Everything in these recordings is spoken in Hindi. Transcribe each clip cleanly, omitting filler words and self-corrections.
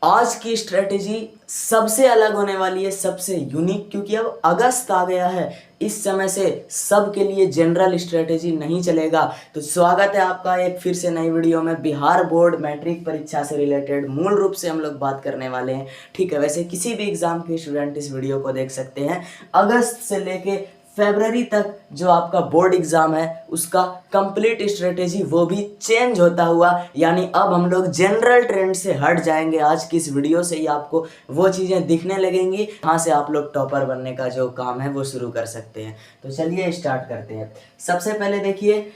आज की स्ट्रेटेजी सबसे अलग होने वाली है, सबसे यूनिक, क्योंकि अब अगस्त आ गया है। इस समय से सबके लिए जनरल स्ट्रेटेजी नहीं चलेगा। तो स्वागत है आपका एक फिर से नई वीडियो में। बिहार बोर्ड मैट्रिक परीक्षा से रिलेटेड मूल रूप से हम लोग बात करने वाले हैं। ठीक है, वैसे किसी भी एग्जाम के स्टूडेंट इस वीडियो को देख सकते हैं। अगस्त से लेके फरवरी तक जो आपका बोर्ड एग्जाम है उसका कंप्लीट स्ट्रेटेजी वो भी चेंज होता हुआ, यानी अब हम लोग जनरल ट्रेंड से हट जाएंगे। आज की इस वीडियो से ही आपको वो चीज़ें दिखने लगेंगी, वहाँ से आप लोग टॉपर बनने का जो काम है वो शुरू कर सकते हैं। तो चलिए स्टार्ट करते हैं। सबसे पहले देखिए,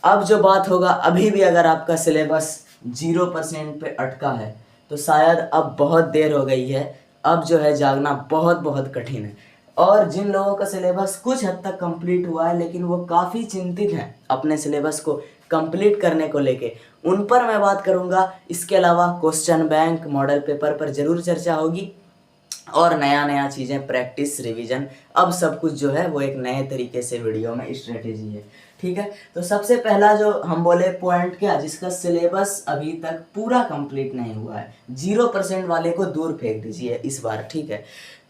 अब जो बात होगा, अभी भी अगर आपका सिलेबस 0% पे अटका है तो शायद अब बहुत देर हो गई है। अब जो है जागना बहुत बहुत कठिन है। और जिन लोगों का सिलेबस कुछ हद तक कंप्लीट हुआ है लेकिन वो काफ़ी चिंतित हैं अपने सिलेबस को कंप्लीट करने को लेके, उन पर मैं बात करूँगा। इसके अलावा क्वेश्चन बैंक, मॉडल पेपर पर ज़रूर चर्चा होगी और नया नया चीज़ें, प्रैक्टिस, रिवीजन, अब सब कुछ जो है वो एक नए तरीके से वीडियो में स्ट्रेटेजी है। ठीक है, तो सबसे पहला जो हम बोले पॉइंट क्या, जिसका सिलेबस अभी तक पूरा कंप्लीट नहीं हुआ है, 0% वाले को दूर फेंक दीजिए इस बार। ठीक है,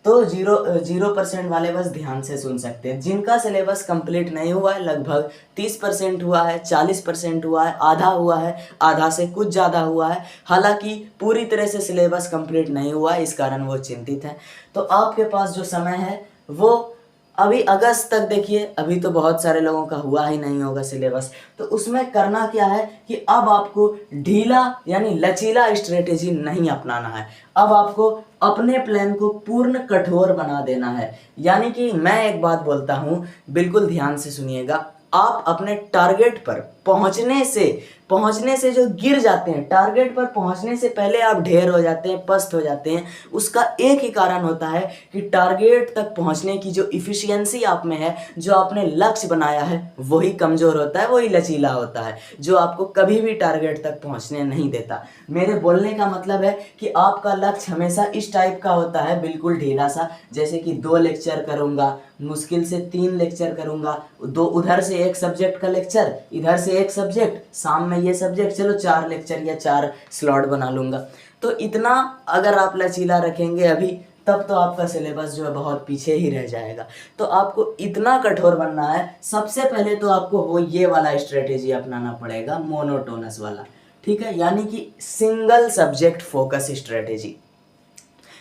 तो 0% वाले बस ध्यान से सुन सकते हैं। जिनका सिलेबस कंप्लीट नहीं हुआ है, लगभग 30% हुआ है, 40% हुआ है, आधा हुआ है, आधा से कुछ ज़्यादा हुआ है। हालांकि पूरी तरह से सिलेबस कंप्लीट नहीं हुआ है, इस कारण वो चिंतित हैं। तो आपके पास जो समय है वो अभी अगस्त तक, देखिए अभी तो बहुत सारे लोगों का हुआ ही नहीं होगा सिलेबस। तो उसमें करना क्या है कि अब आपको ढीला यानी लचीला स्ट्रेटेजी नहीं अपनाना है। अब आपको अपने प्लान को पूर्ण कठोर बना देना है। यानी कि मैं एक बात बोलता हूँ, बिल्कुल ध्यान से सुनिएगा। आप अपने टारगेट पर पहुंचने से जो गिर जाते हैं, टारगेट पर पहुंचने से पहले आप ढेर हो जाते हैं, पस्त हो जाते हैं, उसका एक ही कारण होता है कि टारगेट तक पहुंचने की जो इफिशियंसी आप में है, जो आपने लक्ष्य बनाया है, वही कमज़ोर होता है, वही लचीला होता है, जो आपको कभी भी टारगेट तक पहुंचने नहीं देता। मेरे बोलने का मतलब है कि आपका लक्ष्य हमेशा इस टाइप का होता है, बिल्कुल ढीला सा, जैसे कि 2 लेक्चर करूँगा, मुश्किल से 3 लेक्चर करूँगा, 2 उधर से 1 सब्जेक्ट का लेक्चर, इधर से 1 सब्जेक्ट, शाम में ये सब्जेक्ट, चलो 4 लेक्चर या 4 स्लॉट बना लूँगा। तो इतना अगर आप लचीला रखेंगे अभी, तब तो आपका सिलेबस जो है बहुत पीछे ही रह जाएगा। तो आपको इतना कठोर बनना है। सबसे पहले तो आपको वो ये वाला स्ट्रेटेजी अपनाना पड़ेगा, मोनोटोनस वाला। ठीक है, यानी कि सिंगल सब्जेक्ट फोकस स्ट्रेटेजी।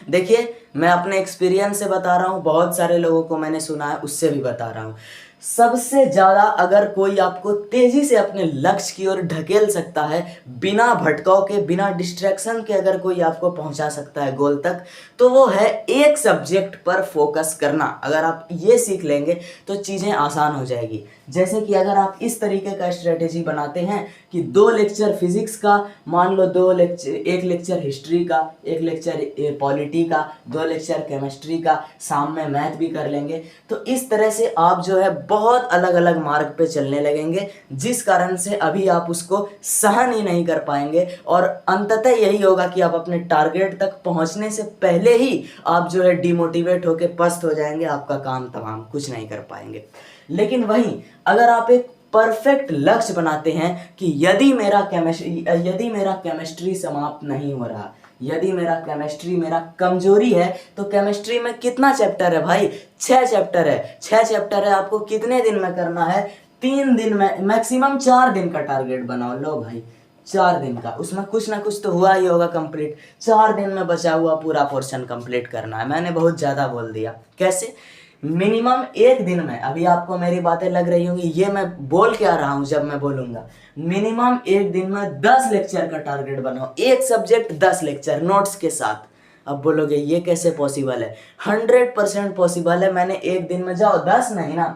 देखिए, मैं अपने एक्सपीरियंस से बता रहा हूँ, बहुत सारे लोगों को मैंने सुना है, उससे भी बता रहा हूँ। सबसे ज़्यादा अगर कोई आपको तेज़ी से अपने लक्ष्य की ओर ढकेल सकता है, बिना भटकाव के, बिना डिस्ट्रैक्शन के, अगर कोई आपको पहुंचा सकता है गोल तक, तो वो है एक सब्जेक्ट पर फोकस करना। अगर आप ये सीख लेंगे तो चीज़ें आसान हो जाएगी। जैसे कि अगर आप इस तरीके का स्ट्रेटेजी बनाते हैं कि 2 लेक्चर फिजिक्स का, मान लो 1 लेक्चर हिस्ट्री का, 1 लेक्चर पॉलिटी का, 2 लेक्चर केमिस्ट्री का, शाम में मैथ भी कर लेंगे, तो इस तरह से आप जो है बहुत अलग अलग मार्ग पे चलने लगेंगे, जिस कारण से अभी आप उसको सहन ही नहीं कर पाएंगे और अंततः यही होगा कि आप अपने टारगेट तक पहुंचने से पहले ही आप जो है डिमोटिवेट होकर पस्त हो जाएंगे, आपका काम तमाम, कुछ नहीं कर पाएंगे। लेकिन वहीं अगर आप एक परफेक्ट लक्ष्य बनाते हैं कि यदि मेरा केमिस्ट्री समाप्त नहीं हो रहा, यदि मेरा केमिस्ट्री मेरा कमजोरी है, तो केमिस्ट्री में कितना चैप्टर है भाई? 6 चैप्टर है। 6 चैप्टर है, आपको कितने दिन में करना है? 3 दिन में, मैक्सिमम 4 दिन का टारगेट बनाओ। लो भाई, 4 दिन का, उसमें कुछ ना कुछ तो हुआ ही होगा कंप्लीट। 4 दिन में बचा हुआ पूरा पोर्शन कंप्लीट करना है। मैंने बहुत ज़्यादा बोल दिया। कैसे? मिनिमम 1 दिन में, अभी आपको मेरी बातें लग रही होंगी ये मैं बोल क्या रहा हूं, जब मैं बोलूंगा मिनिमम 1 दिन में 10 लेक्चर का टारगेट बनाओ, एक सब्जेक्ट 10 लेक्चर नोट्स के साथ। अब बोलोगे ये कैसे पॉसिबल है? 100% पॉसिबल है। मैंने 1 दिन में, जाओ 10 नहीं ना,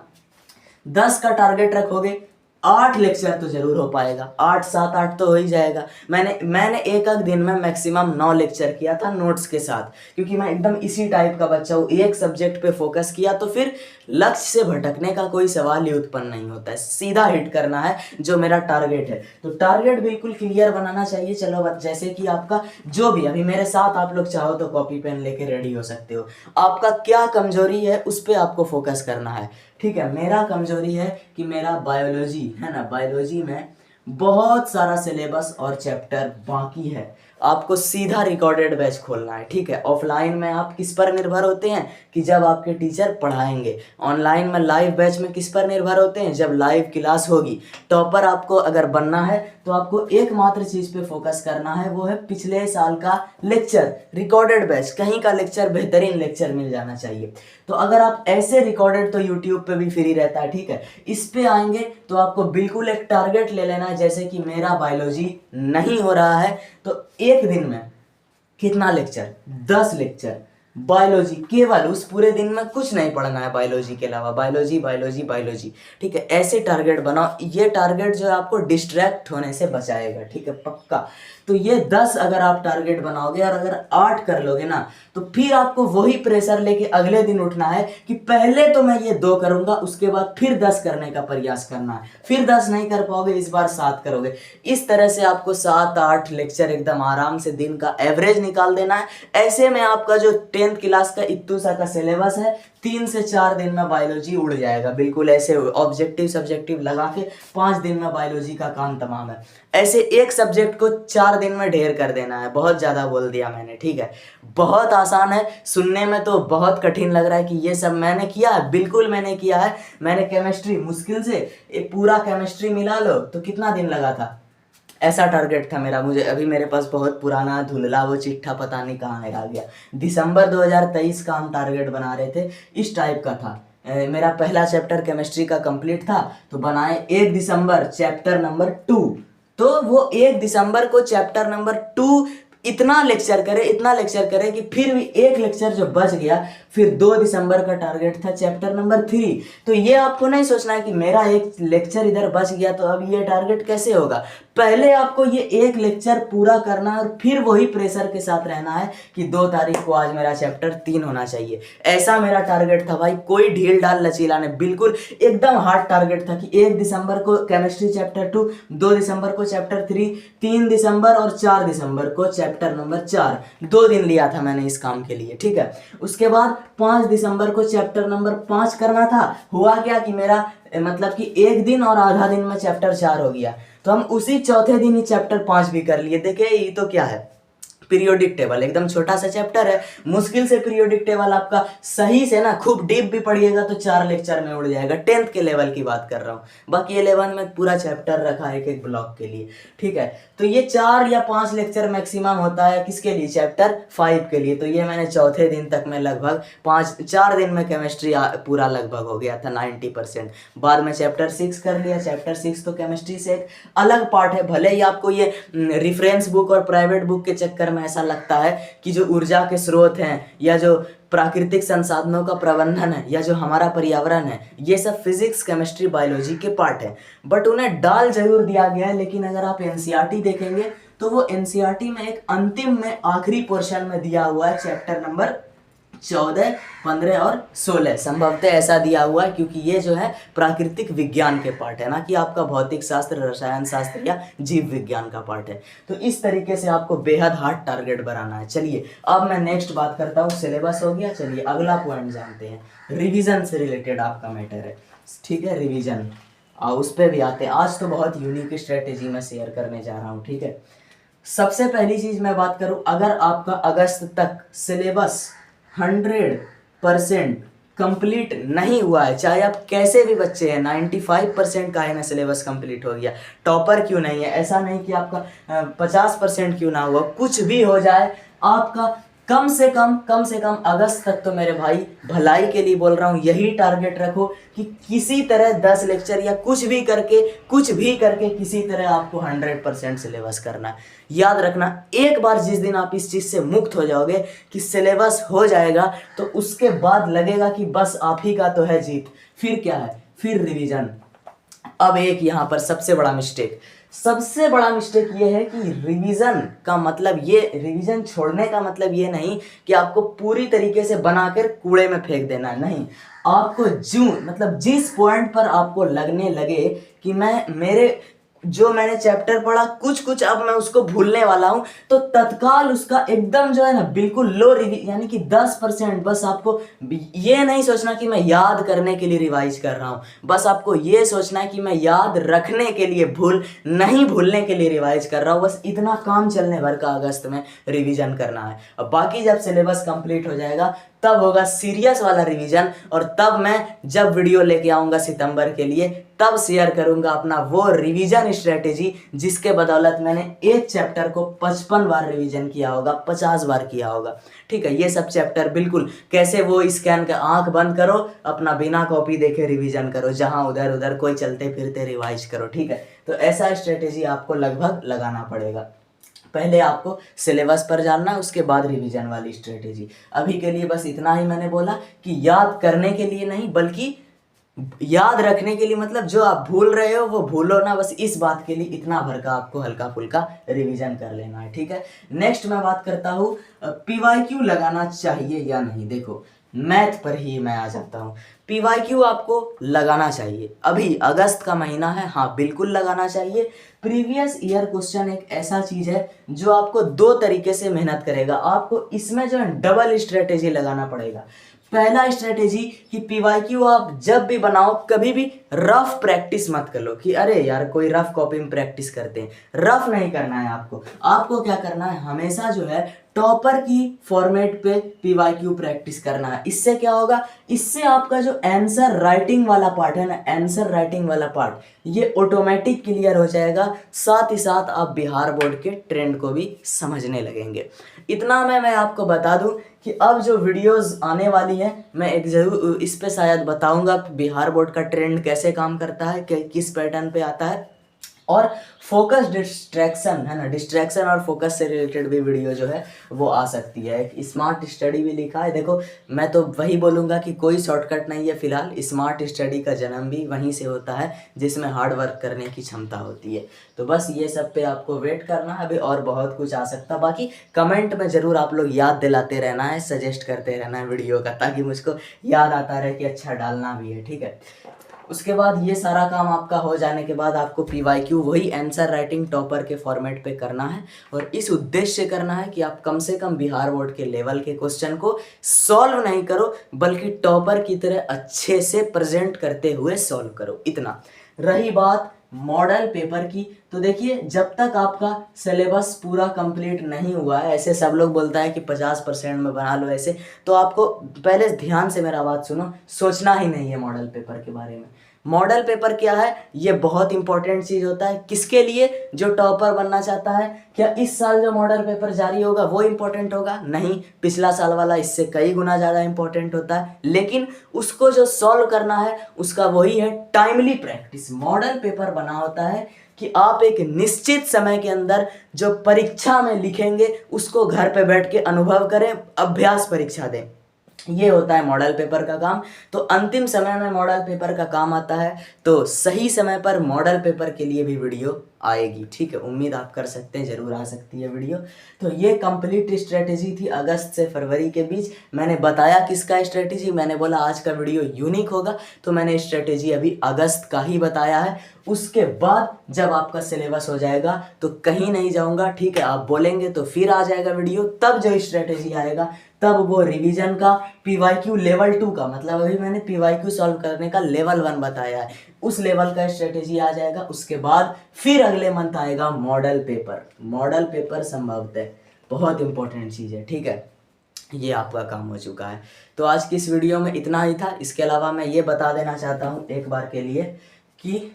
10 का टारगेट रखोगे, 8 लेक्चर तो जरूर हो पाएगा। 8, 7, 8 तो हो ही जाएगा। मैंने एक दिन में मैक्सिमम 9 लेक्चर किया था नोट्स के साथ, क्योंकि मैं एकदम इसी टाइप का बच्चा हूँ। एक सब्जेक्ट पे फोकस किया तो फिर लक्ष्य से भटकने का कोई सवाल ही उत्पन्न नहीं होता है। सीधा हिट करना है जो मेरा टारगेट है। तो टारगेट बिल्कुल क्लियर बनाना चाहिए। चलो जैसे कि आपका जो भी, अभी मेरे साथ आप लोग चाहो तो कॉपी पेन लेके रेडी हो सकते हो। आपका क्या कमजोरी है उस पर आपको फोकस करना है। ठीक है, मेरा कमजोरी है कि मेरा बायोलॉजी है ना, बायोलॉजी में बहुत सारा सिलेबस और चैप्टर बाकी है आपको सीधा रिकॉर्डेड बैच खोलना है, ठीक है। ऑफलाइन में आप किस पर निर्भर होते हैं कि जब आपके टीचर पढ़ाएंगे। ऑनलाइन में लाइव बैच में किस पर निर्भर होते हैं, जब लाइव क्लास होगी। टॉपर आपको अगर बनना है तो आपको एकमात्र चीज़ पे फोकस करना है, वो है पिछले साल का लेक्चर। रिकॉर्डेड बैच, कहीं का लेक्चर, बेहतरीन लेक्चर मिल जाना चाहिए। तो अगर आप ऐसे रिकॉर्डेड, तो यूट्यूब पे भी फ्री रहता है, ठीक है। इस पे आएंगे तो आपको बिल्कुल एक टारगेट ले लेना है, जैसे कि मेरा बायोलॉजी नहीं हो रहा है तो एक दिन में कितना लेक्चर, 10 लेक्चर बायोलॉजी, केवल उस पूरे दिन में कुछ नहीं पढ़ना है बायोलॉजी के अलावा, बायोलॉजी बायोलॉजी बायोलॉजी, ठीक है। ऐसे टारगेट बनाओ, ये टारगेट जो है आपको डिस्ट्रैक्ट होने से बचाएगा, ठीक है, पक्का। तो ये 10 अगर आप टारगेट बनाओगे और अगर 8 कर लोगे ना, तो फिर आपको वही प्रेशर लेके अगले दिन उठना है कि पहले तो मैं ये 2 करूंगा, उसके बाद फिर 10 करने का प्रयास करना है। फिर 10 नहीं कर पाओगे, इस बार 7 करोगे। इस तरह से आपको 7-8 लेक्चर एकदम आराम से दिन का एवरेज निकाल देना है। ऐसे में आपका जो 10th क्लास का इत्तू सा का सिलेबस है, 3 से 4 दिन में बायोलॉजी उड़ जाएगा। बिल्कुल ऐसे ऑब्जेक्टिव सब्जेक्टिव लगा के 5 दिन में बायोलॉजी का काम तमाम है। ऐसे एक सब्जेक्ट को 4 दिन में ढेर कर देना है। बहुत ज़्यादा बोल दिया मैंने, ठीक है। बहुत आसान है, सुनने में तो बहुत कठिन लग रहा है कि ये सब मैंने किया है। बिल्कुल मैंने किया है। मैंने केमिस्ट्री मुश्किल से एक पूरा केमिस्ट्री मिला लो तो कितना दिन लगा था, ऐसा टारगेट था मेरा। मुझे अभी मेरे पास बहुत पुराना धुंधला वो चिट्ठा पता नहीं कहाँ है, आ गया। दिसंबर 2023 का हम टारगेट बना रहे थे, इस टाइप का था। मेरा पहला चैप्टर केमिस्ट्री का कंप्लीट था, तो बनाए 1 दिसंबर चैप्टर नंबर 2। तो वो 1 दिसंबर को चैप्टर नंबर 2 इतना लेक्चर करे कि फिर भी एक लेक्चर जो बच गया। फिर 2 दिसंबर का टारगेट था चैप्टर नंबर 3। तो ये आपको नहीं सोचना है कि मेरा एक लेक्चर इधर बच गया तो अब ये टारगेट कैसे होगा। पहले आपको ये एक लेक्चर पूरा करना है और फिर वही प्रेशर के साथ रहना है कि 2 तारीख को आज मेरा चैप्टर 3 होना चाहिए। ऐसा मेरा टारगेट था भाई, कोई ढील डाल लचीला नहीं, बिल्कुल एकदम हार्ड टारगेट था कि 1 दिसंबर को केमिस्ट्री चैप्टर 2, 2 दिसंबर को चैप्टर 3, 3 दिसंबर और 4 दिसंबर को चैप्टर नंबर 4। 2 दिन लिया था मैंने इस काम के लिए, ठीक है। उसके बाद 5 दिसंबर को चैप्टर नंबर 5 करना था। हुआ क्या कि मेरा मतलब कि एक दिन और आधा दिन में चैप्टर 4 हो गया। तो हम उसी चौथे दिन ही चैप्टर 5 भी कर लिए। देखिए ये तो क्या है, पीरियोडिक टेबल, एकदम छोटा सा चैप्टर है। मुश्किल से पीरियोडिक टेबल आपका सही से ना खूब डीप भी पढ़िएगा तो 4 लेक्चर में उड़ जाएगा। 10th के लेवल की बात कर रहा हूँ। बाकी 11 में पूरा चैप्टर रखा है एक ब्लॉक के लिए, ठीक है। तो ये 4 या 5 लेक्चर मैक्सिमम होता है किसके लिए, चैप्टर 5 के लिए। तो ये मैंने चौथे दिन तक में लगभग 4 दिन में केमिस्ट्री पूरा लगभग हो गया था 90%। बाद में चैप्टर 6 कर लिया। चैप्टर 6 तो केमिस्ट्री से एक अलग पार्ट है। भले ही आपको ये रेफरेंस बुक और प्राइवेट बुक के चक्कर में ऐसा लगता है कि जो ऊर्जा के स्रोत हैं या जो प्राकृतिक संसाधनों का प्रबंधन है या जो हमारा पर्यावरण है, ये सब फिजिक्स केमिस्ट्री बायोलॉजी के पार्ट है, बट उन्हें डाल जरूर दिया गया है। लेकिन अगर आप एनसीईआरटी देखेंगे तो वो एनसीईआरटी में एक अंतिम में आखिरी पोर्शन में दिया हुआ है चैप्टर नंबर 14, 15 और 16 संभवतः ऐसा दिया हुआ है, क्योंकि ये जो है प्राकृतिक विज्ञान के पार्ट है, ना कि आपका भौतिक शास्त्र, रसायन शास्त्र या जीव विज्ञान का पार्ट है। तो इस तरीके से आपको बेहद हार्ड टारगेट बनाना है। चलिए अब मैं नेक्स्ट बात करता हूँ। सिलेबस हो गया, चलिए अगला पॉइंट जानते हैं। रिविजन से रिलेटेड आपका मैटर है, ठीक है, रिविजन उस पर भी आते हैं। आज तो बहुत यूनिक स्ट्रेटेजी मैं शेयर करने जा रहा हूँ, ठीक है। सबसे पहली चीज मैं बात करूँ, अगर आपका अगस्त तक सिलेबस 100% कंप्लीट नहीं हुआ है, चाहे आप कैसे भी बच्चे हैं, 95% का है ना सिलेबस कंप्लीट हो गया, टॉपर क्यों नहीं है, ऐसा नहीं कि आपका 50% क्यों ना हुआ, कुछ भी हो जाए, आपका कम से कम अगस्त तक, तो मेरे भाई भलाई के लिए बोल रहा हूँ, यही टारगेट रखो कि किसी तरह 10 लेक्चर या कुछ भी करके किसी तरह आपको 100% सिलेबस करना है। याद रखना, एक बार जिस दिन आप इस चीज़ से मुक्त हो जाओगे कि सिलेबस हो जाएगा, तो उसके बाद लगेगा कि बस आप ही का तो है जीत। फिर क्या है, फिर रिवीजन। अब एक यहाँ पर सबसे बड़ा मिस्टेक ये है कि रिवीजन का मतलब, ये रिवीजन छोड़ने का मतलब ये नहीं कि आपको पूरी तरीके से बनाकर कूड़े में फेंक देना है, नहीं। आपको जिस पॉइंट पर आपको लगने लगे कि जो मैंने चैप्टर पढ़ा कुछ कुछ अब मैं उसको भूलने वाला हूं, तो तत्काल उसका एकदम जो है ना बिल्कुल लो यानी कि 10%। बस आपको ये नहीं सोचना कि मैं याद करने के लिए रिवाइज कर रहा हूं, बस आपको ये सोचना है कि मैं याद रखने के लिए, नहीं भूलने के लिए रिवाइज कर रहा हूं। बस इतना काम चलने भर का अगस्त में रिवीजन करना है। अब बाकी जब सिलेबस कंप्लीट हो जाएगा तब होगा सीरियस वाला रिवीजन, और तब मैं जब वीडियो लेके आऊंगा सितंबर के लिए तब शेयर करूंगा अपना वो रिवीजन स्ट्रेटेजी जिसके बदौलत मैंने एक चैप्टर को 55 बार रिवीजन किया होगा, 50 बार किया होगा। ठीक है, ये सब चैप्टर बिल्कुल कैसे वो स्कैन का आंख बंद करो, अपना बिना कॉपी देखे रिवीजन करो, जहां उधर उधर कोई चलते फिरते रिवाइज करो। ठीक है, तो ऐसा स्ट्रेटेजी आपको लगभग लगाना पड़ेगा। पहले आपको सिलेबस पर जानना है, उसके बाद रिवीजन वाली स्ट्रेटेजी। अभी के लिए बस इतना ही मैंने बोला कि याद करने के लिए नहीं बल्कि याद रखने के लिए, मतलब जो आप भूल रहे हो वो भूलो ना, बस इस बात के लिए इतना भर का आपको हल्का फुल्का रिवीजन कर लेना है। ठीक है, नेक्स्ट मैं बात करता हूँ पीवाईक्यू लगाना चाहिए या नहीं। देखो मैथ पर ही मैं आ जाता हूँ। पीवाईक्यू आपको लगाना चाहिए, अभी अगस्त का महीना है, हाँ बिल्कुल लगाना चाहिए। प्रीवियस ईयर क्वेश्चन एक ऐसा चीज है जो आपको दो तरीके से मेहनत करेगा। आपको इसमें जो है डबल स्ट्रेटेजी लगाना पड़ेगा। पहला स्ट्रेटेजी कि पीवाईक्यू आप जब भी बनाओ कभी भी रफ प्रैक्टिस मत कर लो कि अरे यार कोई रफ कॉपी में प्रैक्टिस करते हैं, रफ नहीं करना है आपको। आपको क्या करना है, हमेशा जो है टॉपर की फॉर्मेट पे पीवाईक्यू प्रैक्टिस करना है। इससे क्या होगा, इससे आपका जो आंसर राइटिंग वाला पार्ट है ना, आंसर राइटिंग वाला पार्ट ये ऑटोमेटिक क्लियर हो जाएगा। साथ ही साथ आप बिहार बोर्ड के ट्रेंड को भी समझने लगेंगे। इतना मैं आपको बता दूं कि अब जो वीडियोस आने वाली है मैं एक जरूर इस पे शायद बताऊंगा बिहार बोर्ड का ट्रेंड कैसे काम करता है, किस पैटर्न पे आता है, और फोकस डिस्ट्रैक्शन है ना, डिस्ट्रैक्शन और फोकस से रिलेटेड भी वीडियो जो है वो आ सकती है। एक स्मार्ट स्टडी भी लिखा है। देखो मैं तो वही बोलूँगा कि कोई शॉर्टकट नहीं है फिलहाल, स्मार्ट स्टडी का जन्म भी वहीं से होता है जिसमें हार्ड वर्क करने की क्षमता होती है। तो बस ये सब पे आपको वेट करना है, अभी और बहुत कुछ आ सकता है। बाकी कमेंट में ज़रूर आप लोग याद दिलाते रहना है, सजेस्ट करते रहना है वीडियो का, ताकि मुझको याद आता रहे कि अच्छा डालना भी है। ठीक है, उसके बाद ये सारा काम आपका हो जाने के बाद आपको पीवाईक्यू वही आंसर राइटिंग टॉपर के फॉर्मेट पे करना है, और इस उद्देश्य से करना है कि आप कम से कम बिहार बोर्ड के लेवल के क्वेश्चन को सॉल्व नहीं करो बल्कि टॉपर की तरह अच्छे से प्रेजेंट करते हुए सॉल्व करो। इतना। रही बात मॉडल पेपर की, तो देखिए जब तक आपका सिलेबस पूरा कंप्लीट नहीं हुआ है, ऐसे सब लोग बोलता है कि 50% में बना लो ऐसे, तो आपको पहले ध्यान से मेरा बात सुनो, सोचना ही नहीं है मॉडल पेपर के बारे में। मॉडल पेपर क्या है, ये बहुत इंपॉर्टेंट चीज होता है किसके लिए, जो टॉपर बनना चाहता है। क्या इस साल जो मॉडल पेपर जारी होगा वो इंपॉर्टेंट होगा? नहीं, पिछला साल वाला इससे कई गुना ज़्यादा इंपॉर्टेंट होता है। लेकिन उसको जो सॉल्व करना है उसका वही है टाइमली प्रैक्टिस। मॉडल पेपर बना होता है कि आप एक निश्चित समय के अंदर जो परीक्षा में लिखेंगे उसको घर पे बैठ के अनुभव करें, अभ्यास परीक्षा दें। ये होता है मॉडल पेपर का काम। तो अंतिम समय में मॉडल पेपर का काम आता है, तो सही समय पर मॉडल पेपर के लिए भी वीडियो आएगी। ठीक है, उम्मीद आप कर सकते हैं, जरूर आ सकती है वीडियो। तो ये कंप्लीट स्ट्रेटेजी थी अगस्त से फरवरी के बीच। मैंने बताया किसका स्ट्रेटेजी, मैंने बोला आज का वीडियो यूनिक होगा, तो मैंने स्ट्रेटेजी अभी अगस्त का ही बताया है। उसके बाद जब आपका सिलेबस हो जाएगा तो कहीं नहीं जाऊंगा। ठीक है, आप बोलेंगे तो फिर आ जाएगा वीडियो, तब जो स्ट्रेटेजी आएगा तब वो रिवीजन का पीवाईक्यू लेवल 2 का, मतलब अभी मैंने पीवाईक्यू सॉल्व करने का लेवल 1 बताया है, उस लेवल का स्ट्रेटेजी आ जाएगा। उसके बाद फिर अगले मंथ आएगा मॉडल पेपर। मॉडल पेपर संभवतः बहुत इंपॉर्टेंट चीज़ है। ठीक है, ये आपका काम हो चुका है। तो आज की इस वीडियो में इतना ही था। इसके अलावा मैं ये बता देना चाहता हूँ एक बार के लिए कि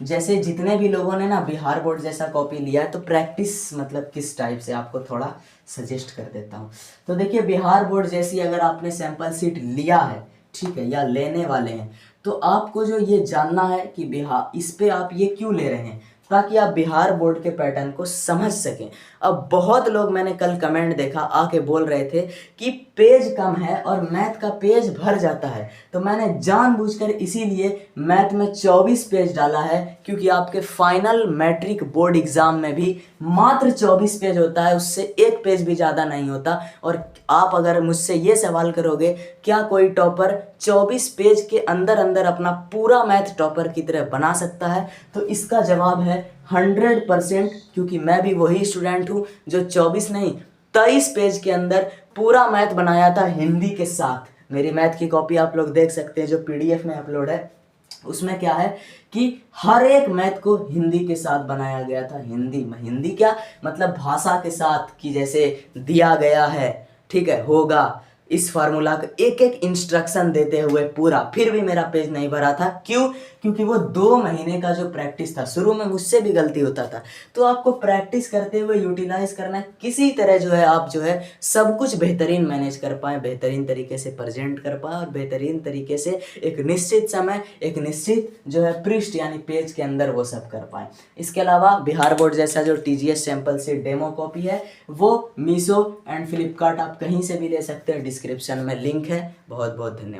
जैसे जितने भी लोगों ने ना बिहार बोर्ड जैसा कॉपी लिया है, तो प्रैक्टिस मतलब किस टाइप से आपको थोड़ा सजेस्ट कर देता हूँ। तो देखिए बिहार बोर्ड जैसी अगर आपने सैंपल सीट लिया है, ठीक है, या लेने वाले हैं, तो आपको जो ये जानना है कि बिहार इस पे आप ये क्यों ले रहे हैं, ताकि आप बिहार बोर्ड के पैटर्न को समझ सकें। अब बहुत लोग, मैंने कल कमेंट देखा आके बोल रहे थे कि पेज कम है और मैथ का पेज भर जाता है, तो मैंने जानबूझकर इसीलिए मैथ में 24 पेज डाला है, क्योंकि आपके फाइनल मैट्रिक बोर्ड एग्जाम में भी मात्र 24 पेज होता है, उससे एक पेज भी ज़्यादा नहीं होता। और आप अगर मुझसे ये सवाल करोगे क्या कोई टॉपर 24 पेज के अंदर अंदर अपना पूरा मैथ टॉपर की तरह बना सकता है, तो इसका जवाब है 100%, क्योंकि मैं भी वही स्टूडेंट हूँ जो 24 नहीं 23 पेज के अंदर पूरा मैथ बनाया था हिंदी के साथ। मेरी मैथ की कॉपी आप लोग देख सकते हैं जो PDF में अपलोड है। उसमें क्या है कि हर एक मैथ को हिंदी के साथ बनाया गया था। हिंदी क्या मतलब भाषा के साथ, कि जैसे दिया गया है, ठीक है, होगा, इस फार्मूला का एक एक इंस्ट्रक्शन देते हुए पूरा। फिर भी मेरा पेज नहीं भरा था, क्यों? क्योंकि वो 2 महीने का जो प्रैक्टिस था, शुरू में मुझसे भी गलती होता था। तो आपको प्रैक्टिस करते हुए यूटिलाइज करना है, किसी तरह जो है आप जो है सब कुछ बेहतरीन मैनेज कर पाए, बेहतरीन तरीके से प्रेजेंट कर पाए, और बेहतरीन तरीके से एक निश्चित समय, एक निश्चित जो है पृष्ठ यानी पेज के अंदर वो सब कर पाए। इसके अलावा बिहार बोर्ड जैसा जो TGS सैंपल से डेमो कॉपी है, वो मीशो एंड फ्लिपकार्ट आप कहीं से भी ले सकते हैं, डिस्क्रिप्शन में लिंक है। बहुत बहुत धन्यवाद।